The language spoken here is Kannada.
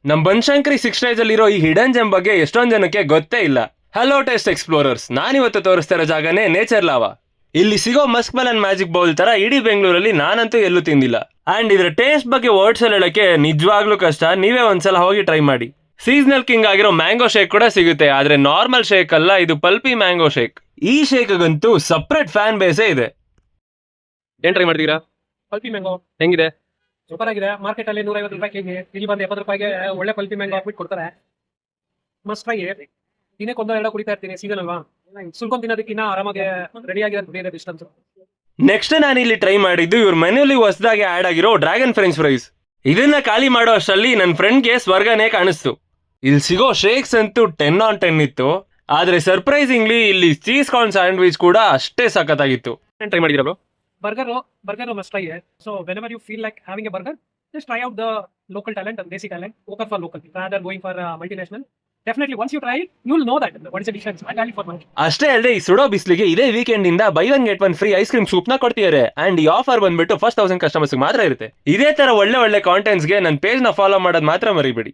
ನಮ್ ಬನಶಂಕರಿ 6 ಡೇಸ್ ಅಲ್ಲಿರೋ ಈ ಹಿಡನ್ ಜೆಮ್ ಬಗ್ಗೆ ಎಷ್ಟೊಂದ್ ಜನಕ್ಕೆ ಗೊತ್ತೇ ಇಲ್ಲ. ಹಲೋ ಟೇಸ್ಟ್ ಎಕ್ಸ್ಪ್ಲೋರರ್ಸ್, ನಾನಿವತ್ತು ತೋರಿಸ್ತಾ ಇರೋ ಜಾಗನೇ ನೇಚರ್ ಲಾವಾ. ಇಲ್ಲಿ ಸಿಗೋ ಮಸ್ಕ್ ಮೆಲನ್ ಮ್ಯಾಜಿಕ್ ಬೌಲ್ ತರ ಇಡೀ ಬೆಂಗಳೂರಲ್ಲಿ ನಾನಂತೂ ಎಲ್ಲೂ ತಿಂದಿಲ್ಲ. ಅಂಡ್ ಇದ್ರ ಟೇಸ್ಟ್ ಬಗ್ಗೆ ವರ್ಡ್ಸ್ ಹೇಳಕ್ಕೆ ನಿಜವಾಗ್ಲೂ ಕಷ್ಟ. ನೀವೇ ಒಂದ್ಸಲ ಹೋಗಿ ಟ್ರೈ ಮಾಡಿ. ಸೀಸನಲ್ ಕಿಂಗ್ ಆಗಿರೋ ಮ್ಯಾಂಗೋ ಶೇಕ್ ಕೂಡ ಸಿಗುತ್ತೆ, ಆದ್ರೆ ನಾರ್ಮಲ್ ಶೇಕ್ ಅಲ್ಲ, ಇದು ಪಲ್ಪಿ ಮ್ಯಾಂಗೋ ಶೇಕ್. ಈ ಶೇಕ್ಗಂತೂ ಸಪ್ರೇಟ್ ಫ್ಯಾನ್ ಬೇಸೇ ಇದೆ. ಏನ್ ಟ್ರೈ ಮಾಡ್ತೀರಾ? ಪಲ್ಪಿ ಮ್ಯಾಂಗೋ ಹೆಂಗಿದೆ? ಸೂಪರ್ ಆಗಿದೆ. ಮಾರ್ಕೆಟ್ ಅಲ್ಲಿ 150 ರೂಪಾಯಿ ಕೆಜಿ, ಇಲ್ಲಿ ಬಂದು 70 ರೂಪಾಯಿಗೆ ಒಳ್ಳೆ ಪಲ್ಪಿ ಮ್ಯಾಂಗೋ ಹಾಕ್ಬಿಟ್ಟು ಕೊಡ್ತಾರೆ. Must try. ದಿನಕ್ಕೆ ಒಂದೆರಡು ಕುಡಿತಾ ಇರ್ತೀನಿ, ಸೀಸನ್ ಅಲ್ವಾ, ಸುಲ್ಕೊಂಡ್ ತಿನ್ನೋದಕ್ಕಿನ್ನ ಆರಾಮಾಗಿ ರೆಡಿ ಆಗಿರೋದು ಬೇರೆ ಡಿಸ್ಟನ್ಸ್. ನೆಕ್ಸ್ಟ್ ನಾನು ಇಲ್ಲಿ ಟ್ರೈ ಮಾಡಿದ್ದು ಇವ್ರ ಮೆನ್ಯೂಲಿ ಹೊಸದಾಗಿ ಆಡ್ ಆಗಿರೋ ಡ್ರ್ಯಾಗನ್ ಫ್ರೆಂಚ್ ಫ್ರೈಸ್. ಇದನ್ನ ಖಾಲಿ ಮಾಡೋ ಅಷ್ಟರಲ್ಲಿ ನನ್ನ ಫ್ರೆಂಡ್ಗೆ ಸ್ವರ್ಗನೇ ಕಾಣಿಸ್ತು. ಇಲ್ಲಿ ಸಿಗೋ ಶೇಕ್ಸ್ ಅಂತೂ 10 on 10 ಇತ್ತು. ಆದ್ರೆ ಸರ್ಪ್ರೈಸಿಂಗ್ಲಿ ಇಲ್ಲಿ ಚೀಸ್ ಕಾರ್ನ್ ಸ್ಯಾಂಡ್ವಿಚ್ ಕೂಡ ಅಷ್ಟೇ ಸಖತ್ತಾಗಿತ್ತು. ಏನ್ ಟ್ರೈ ಮಾಡಿದಿರಾ bro? Burger must try. So whenever you feel like having a burger, just try out the local talent and basic talent. Focus for local rather going for multinational. Definitely once you try it, you'll know that what is the difference. I tell you for money. ಅಷ್ಟೇ ಅಲ್ಲದೆ ಈ ಸುಡೋ ಬಿಸ್ಲಿಗೆ ಇದೇ ವೀಕೆಂಡ್ ಇಂದ by one get one free ice cream soup ನ ಕೊಡ್ತಿದ್ದಾರೆ. ಅಂಡ್ ಈ ಆಫರ್ ಬಂದ್ಬಿಟ್ಟು ಫಸ್ಟ್ 1000 ಕಸ್ಟಮರ್ಸ್ ಮಾತ್ರ ಇರುತ್ತೆ. ಇದೇ ತರ ಒಳ್ಳೆ ಕಾಂಟೆಂಟ್ಸ್ ಗೆ ನನ್ನ ಪೇಜ್ ನ ಫಾಲೋ ಮಾಡೋದು ಮಾತ್ರ ಮರಿಬೇಡಿ.